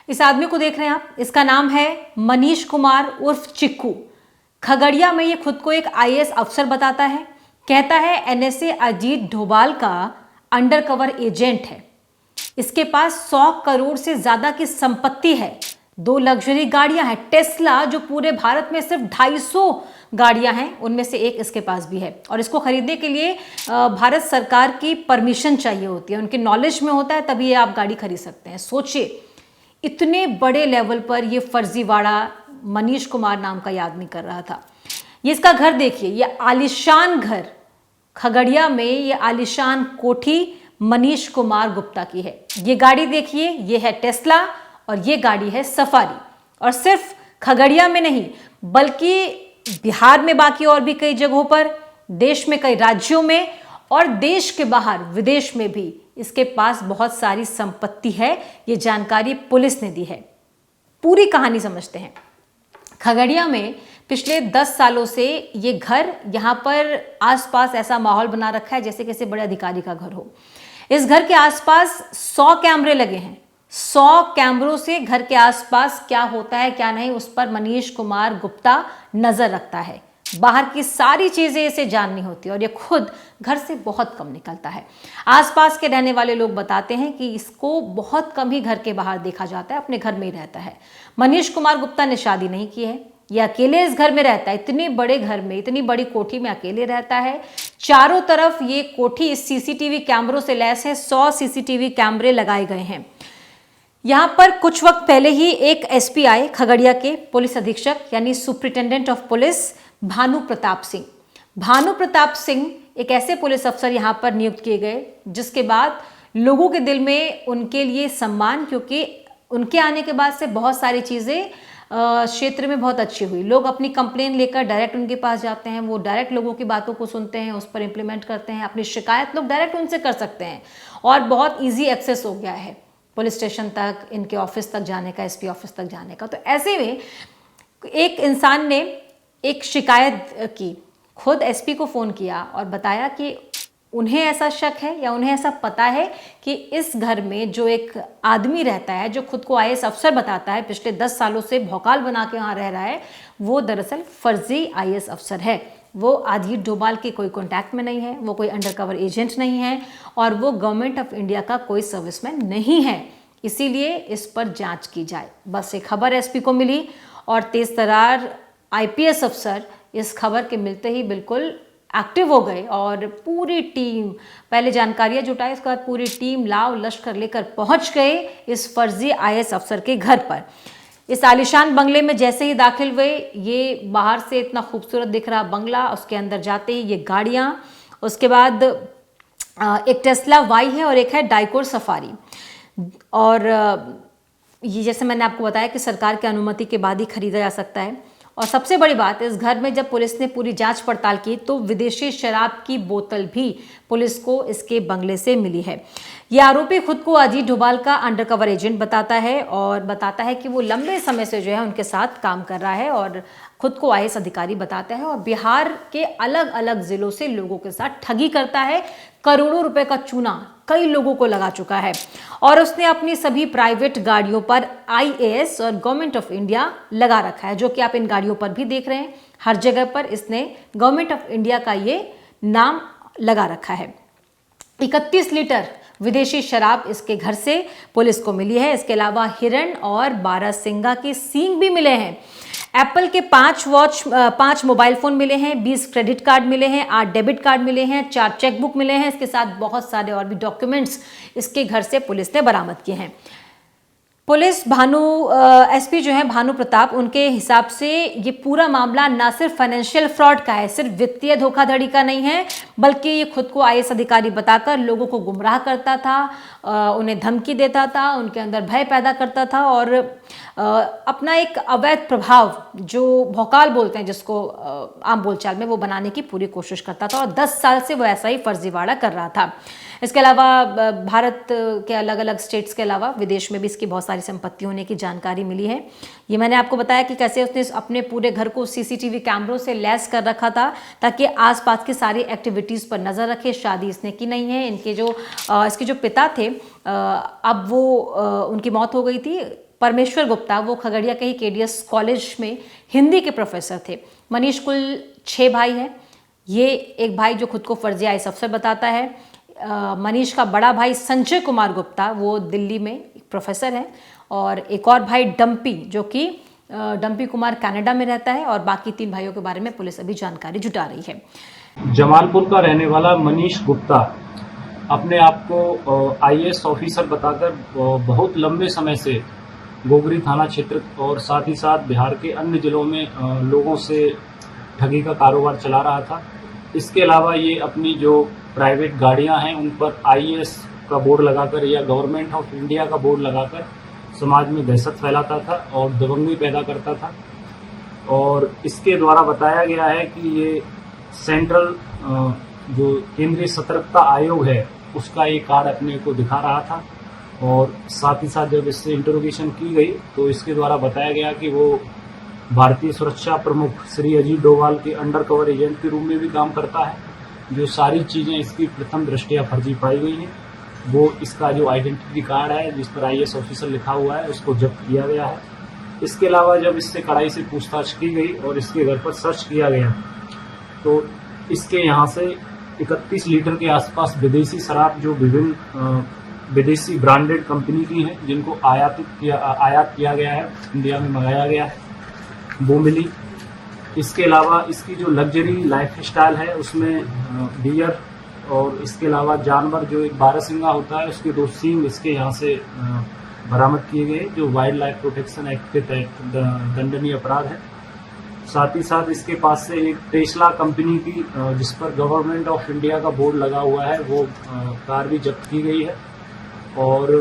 इस आदमी को देख रहे हैं आप, इसका नाम है मनीष कुमार उर्फ चिक्कू। खगड़िया में ये खुद को एक आईएएस अफसर बताता है। कहता है एनएसए अजीत डोभाल का अंडर कवर एजेंट है। इसके पास 100 करोड़ से ज्यादा की संपत्ति है। 2 लग्जरी गाड़ियां हैं, टेस्ला, जो पूरे भारत में सिर्फ 250 गाड़ियां हैं, उनमें से एक इसके पास भी है। और इसको खरीदने के लिए भारत सरकार की परमिशन चाहिए होती है, उनके नॉलेज में होता है, तभी आप गाड़ी खरीद सकते हैं। सोचिए, इतने बड़े लेवल पर ये फर्जीवाड़ा मनीष कुमार नाम का ये आदमी कर रहा था। ये इसका घर देखिए, ये आलिशान घर खगड़िया में, ये आलिशान कोठी मनीष कुमार गुप्ता की है। ये गाड़ी देखिए, ये है टेस्ला और ये गाड़ी है सफारी। और सिर्फ खगड़िया में नहीं, बल्कि बिहार में बाकी और भी कई जगहों पर, देश में कई राज्यों में और देश के बाहर विदेश में भी इसके पास बहुत सारी संपत्ति है। ये जानकारी पुलिस ने दी है। पूरी कहानी समझते हैं। खगड़िया में पिछले 10 सालों से ये घर, यहाँ पर आसपास ऐसा माहौल बना रखा है जैसे किसी बड़े अधिकारी का घर हो। इस घर के आसपास 100 कैमरे लगे हैं। 100 कैमरों से घर के आसपास क्या होता है क्या नहीं, उस पर मनीष कुमार गुप्ता नजर रखता है। बाहर की सारी चीजें इसे जाननी होती है और ये खुद घर से बहुत कम निकलता है। आसपास के रहने वाले लोग बताते हैं कि इसको बहुत कम ही घर के बाहर देखा जाता है, अपने घर में ही रहता है। मनीष कुमार गुप्ता ने शादी नहीं की है, ये अकेले इस घर में रहता है। इतने बड़े घर में, इतनी बड़ी कोठी में अकेले रहता है। चारों तरफ ये कोठी इस सीसीटीवी कैमरों से लैस है। 100 सीसीटीवी कैमरे लगाए गए हैं। यहाँ पर कुछ वक्त पहले ही एक एसपी आए, खगड़िया के पुलिस अधीक्षक यानी superintendent of police Bhanu Pratap Singh. Bhanu Pratap Singh एक ऐसे पुलिस अफसर यहाँ पर नियुक्त किए गए जिसके बाद लोगों के दिल में उनके लिए सम्मान, क्योंकि उनके आने के बाद से बहुत सारी चीज़ें क्षेत्र में बहुत अच्छी हुई। लोग अपनी कंप्लेन लेकर डायरेक्ट उनके पास जाते हैं, वो डायरेक्ट लोगों की बातों को सुनते हैं, उस पर इम्प्लीमेंट करते हैं। अपनी शिकायत लोग डायरेक्ट उनसे कर सकते हैं और बहुत ईजी एक्सेस हो गया है पुलिस स्टेशन तक, इनके ऑफिस तक जाने का, एसपी ऑफिस तक जाने का। तो ऐसे में एक इंसान ने एक शिकायत की, खुद एसपी को फ़ोन किया और बताया कि उन्हें ऐसा शक है या उन्हें ऐसा पता है कि इस घर में जो एक आदमी रहता है, जो खुद को आईएएस अफसर बताता है, पिछले 10 सालों से भौकाल बना के वहाँ रह रहा है, वो दरअसल फर्जी आईएएस अफसर है। वो अजीत डोभाल के कोई कॉन्टैक्ट में नहीं है, वो कोई अंडरकवर एजेंट नहीं है और वो गवर्नमेंट ऑफ इंडिया का कोई सर्विसमैन नहीं है। इसीलिए इस पर जांच की जाए। बस एक खबर एसपी को मिली और तेज तर्रार आईपीएस अफसर इस खबर के मिलते ही बिल्कुल एक्टिव हो गए और पूरी टीम पहले जानकारियां जुटाई, उसके बाद पूरी टीम लाव लश्कर लेकर पहुंच गए इस फर्जी आईएएस अफसर के घर पर। इस आलिशान बंगले में जैसे ही दाखिल हुए, ये बाहर से इतना खूबसूरत दिख रहा बंगला, उसके अंदर जाते ही ये गाड़ियां, उसके बाद एक टेस्ला वाई है और एक है डाइकोर सफारी। और ये जैसे मैंने आपको बताया कि सरकार की अनुमति के बाद ही खरीदा जा सकता है। और सबसे बड़ी बात, इस घर में जब पुलिस ने पूरी जांच पड़ताल की तो विदेशी शराब की बोतल भी पुलिस को इसके बंगले से मिली है। यह आरोपी खुद को अजीत डोभाल का अंडरकवर एजेंट बताता है और बताता है कि वो लंबे समय से जो है उनके साथ काम कर रहा है और खुद को आईएएस अधिकारी बताता है और बिहार के अलग अलग जिलों से लोगों के साथ ठगी करता है। करोड़ों रुपए का चूना कई लोगों को लगा चुका है और उसने अपनी सभी प्राइवेट गाड़ियों पर आईएएस और गवर्नमेंट ऑफ इंडिया लगा रखा है, जो कि आप इन गाड़ियों पर भी देख रहे हैं। हर जगह पर इसने गवर्नमेंट ऑफ इंडिया का ये नाम लगा रखा है। 31 लीटर विदेशी शराब इसके घर से पुलिस को मिली है। इसके अलावा हिरण और बारहसिंगा के सींग भी मिले हैं। एप्पल के 5 मोबाइल फोन मिले हैं, 20 क्रेडिट कार्ड मिले हैं, 8 डेबिट कार्ड मिले हैं, 4 चेकबुक मिले हैं। इसके साथ बहुत सारे और भी डॉक्यूमेंट्स इसके घर से पुलिस ने बरामद किए हैं। पुलिस एसपी जो है भानु प्रताप, उनके हिसाब से ये पूरा मामला ना सिर्फ फाइनेंशियल फ्रॉड का है, सिर्फ वित्तीय धोखाधड़ी का नहीं है, बल्कि ये खुद को आईएएस अधिकारी बताकर लोगों को गुमराह करता था, उन्हें धमकी देता था, उनके अंदर भय पैदा करता था और अपना एक अवैध प्रभाव, जो भौकाल बोलते हैं जिसको आम बोलचाल में, वो बनाने की पूरी कोशिश करता था और 10 साल से वो ऐसा ही फर्जीवाड़ा कर रहा था। इसके अलावा भारत के अलग अलग स्टेट्स के अलावा विदेश में भी इसकी बहुत सारी संपत्ति होने की जानकारी मिली है। ये मैंने आपको बताया कि कैसे उसने अपने पूरे घर को सीसीटीवी कैमरों से लैस कर रखा था ताकि आसपास की सारी एक्टिविटीज़ पर नज़र रखे। शादी इसने की नहीं है। इसके जो पिता थे, अब वो उनकी मौत हो गई थी परमेश्वर गुप्ता वो खगड़िया के ही केडीएस कॉलेज में हिंदी के प्रोफेसर थे। मनीष कुल 6 भाई हैं। ये एक भाई जो खुद को फर्जी आईएएस अफसर बताता है। मनीष का बड़ा भाई संजय कुमार गुप्ता वो दिल्ली में प्रोफेसर है, और एक और भाई डम्पी जो कि डम्पी कुमार कनाडा में रहता है, और बाकी 3 भाइयों के बारे में पुलिस अभी जानकारी जुटा रही है। जमालपुर का रहने वाला मनीष गुप्ता अपने आप को आईएएस ऑफिसर बताकर बहुत लंबे समय से गोगरी थाना क्षेत्र और साथ ही साथ बिहार के अन्य जिलों में लोगों से ठगी का कारोबार चला रहा था। इसके अलावा ये अपनी जो प्राइवेट गाड़ियां हैं उन पर आईएएस का बोर्ड लगाकर या गवर्नमेंट ऑफ इंडिया का बोर्ड लगाकर समाज में दहशत फैलाता था और दबंगई पैदा करता था। और इसके द्वारा बताया गया है कि ये सेंट्रल जो केंद्रीय सतर्कता आयोग है उसका ये कार्ड अपने को दिखा रहा था। और साथ ही साथ जब इससे इंटरोगेशन की गई तो इसके द्वारा बताया गया कि वो भारतीय सुरक्षा प्रमुख श्री अजीत डोभाल के अंडर कवर एजेंट के रूप में भी काम करता है। जो सारी चीज़ें इसकी प्रथम दृष्टया फर्जी पाई गई हैं, वो इसका जो आइडेंटिटी कार्ड है जिस पर आईएएस ऑफिसर लिखा हुआ है उसको जब्त किया गया है। इसके अलावा जब इससे कड़ाई से पूछताछ की गई और इसके घर पर सर्च किया गया तो इसके यहाँ से 31 लीटर के आसपास विदेशी शराब जो विभिन्न विदेशी ब्रांडेड कंपनी की हैं जिनको आयात किया गया है, इंडिया में मंगाया गया है, वो मिली। इसके अलावा इसकी जो लग्जरी लाइफ स्टाइल है उसमें बियर और इसके अलावा जानवर जो एक बारहसिंगा होता है उसके 2 सींग इसके यहाँ से बरामद किए गए जो वाइल्ड लाइफ प्रोटेक्शन एक्ट के तहत दंडनीय अपराध है। साथ ही साथ इसके पास से एक टेस्ला कंपनी की जिस पर गवर्नमेंट ऑफ इंडिया का बोर्ड लगा हुआ है वो कार भी जब्त की गई है। और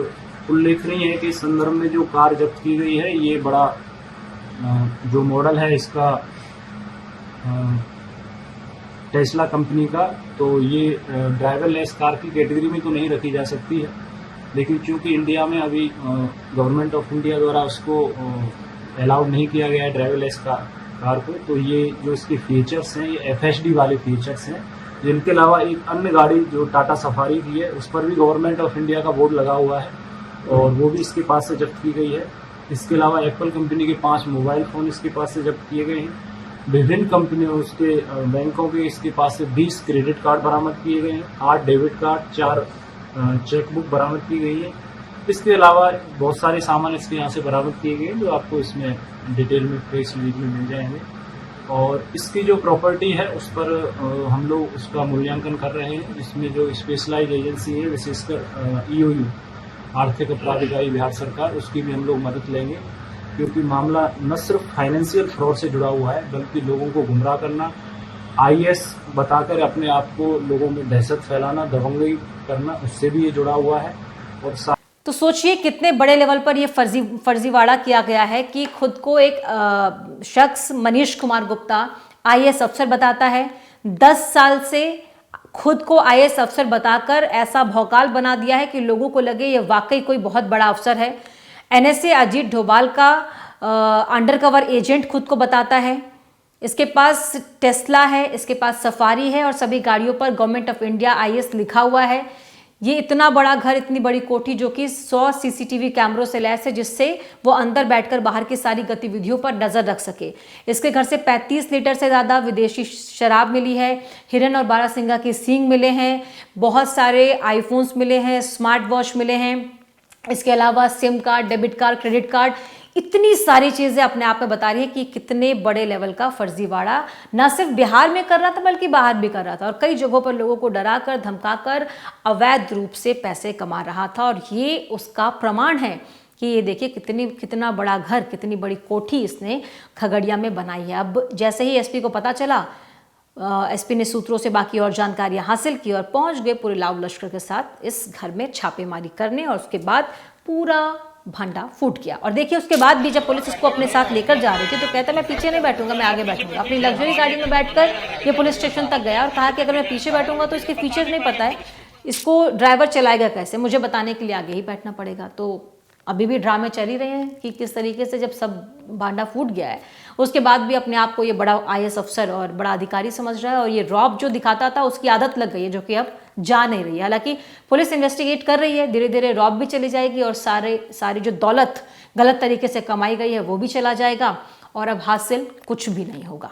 उल्लेखनीय है कि इस संदर्भ में जो कार जब्त की गई है ये बड़ा जो मॉडल है इसका टेस्ला कंपनी का, तो ये ड्राइवरलेस कार की कैटेगरी में तो नहीं रखी जा सकती है, लेकिन चूंकि इंडिया में अभी गवर्नमेंट ऑफ इंडिया द्वारा उसको अलाउड नहीं किया गया है ड्राइवरलेस कार को, तो ये जो इसके फीचर्स हैं ये एफएसडी वाले फीचर्स हैं। जिनके अलावा एक अन्य गाड़ी जो टाटा सफारी की है उस पर भी गवर्नमेंट ऑफ इंडिया का बोर्ड लगा हुआ है और वो भी इसके पास से जब्त की गई है। इसके अलावा एप्पल कंपनी के 5 मोबाइल फ़ोन इसके पास से जब्त किए गए हैं। विभिन्न कंपनियों उसके बैंकों के इसके पास से 20 क्रेडिट कार्ड बरामद किए गए हैं, 8 डेबिट कार्ड, 4 चेकबुक बरामद की गई है। इसके अलावा बहुत सारे सामान इसके यहाँ से बरामद किए गए जो आपको इसमें डिटेल में प्रेस रिलीज में मिल जाएंगे। और इसकी जो प्रॉपर्टी है उस पर हम लोग उसका मूल्यांकन कर रहे हैं। इसमें जो स्पेशलाइज एजेंसी है विशेषकर ईओयू आर्थिक अपराध इकाई बिहार सरकार, उसकी भी हम लोग मदद लेंगे, क्योंकि मामला न सिर्फ फाइनेंशियल फ्रॉड से जुड़ा हुआ है बल्कि लोगों को गुमराह करना, आईएएस बताकर अपने आप को लोगों में दहशत फैलाना, दबंगई करना, उससे भी ये जुड़ा हुआ है। और तो सोचिए कितने बड़े लेवल पर ये फर्जीवाड़ा किया गया है कि खुद को एक शख्स मनीष कुमार गुप्ता आईएएस अफसर बताता है। 10 साल से खुद को आईएएस अफसर बताकर ऐसा भौकाल बना दिया है कि लोगों को लगे ये वाकई कोई बहुत बड़ा अफसर है। एनएसए अजीत डोभाल का अंडरकवर एजेंट खुद को बताता है। इसके पास टेस्ला है, इसके पास सफारी है और सभी गाड़ियों पर गवर्नमेंट ऑफ इंडिया आईएएस लिखा हुआ है। ये इतना बड़ा घर, इतनी बड़ी कोठी जो कि 100 सीसीटीवी कैमरों से लैस है जिससे वो अंदर बैठकर बाहर की सारी गतिविधियों पर नजर रख सके। इसके घर से 35 लीटर से ज़्यादा विदेशी शराब मिली है, हिरन और बारहसिंगा की सींग मिले हैं, बहुत सारे आईफोन्स मिले हैं, स्मार्ट वॉच मिले हैं। इसके अलावा SIM card, debit card, credit card, इतनी सारी चीज़ें अपने आप में बता रही है कि कितने बड़े लेवल का फर्जीवाड़ा न सिर्फ बिहार में कर रहा था बल्कि बाहर भी कर रहा था और कई जगहों पर लोगों को डरा कर, धमका कर अवैध रूप से पैसे कमा रहा था। और ये उसका प्रमाण है कि ये देखिए कितना बड़ा घर, कितनी बड़ी कोठी इसने खगड़िया में बनाई है। अब जैसे ही एसपी को पता चला, एसपी ने सूत्रों से बाकी और जानकारियां हासिल की और पहुंच गए पूरे लाव लश्कर के साथ इस घर में छापेमारी करने, और उसके बाद पूरा भंडा फूट गया। और देखिए उसके बाद भी जब पुलिस इसको अपने साथ लेकर जा रही थी तो कहता मैं पीछे नहीं बैठूंगा, मैं आगे बैठूंगा। अपनी लग्जरी गाड़ी में बैठकर ये पुलिस स्टेशन तक गया और कहा कि अगर मैं पीछे बैठूंगा तो इसके फीचर्स नहीं पता है, इसको ड्राइवर चलाएगा कैसे, मुझे बताने के लिए आगे ही बैठना पड़ेगा। तो अभी भी ड्रामे चल ही रहे हैं कि किस तरीके से जब सब भांडा फूट गया है उसके बाद भी अपने आप को ये बड़ा आईएएस अफसर और बड़ा अधिकारी समझ रहा है और ये रौब जो दिखाता था उसकी आदत लग गई है जो कि अब जा नहीं रही है। हालांकि पुलिस इन्वेस्टिगेट कर रही है, धीरे धीरे रौब भी चली जाएगी और सारी जो दौलत गलत तरीके से कमाई गई है वो भी चला जाएगा और अब हासिल कुछ भी नहीं होगा।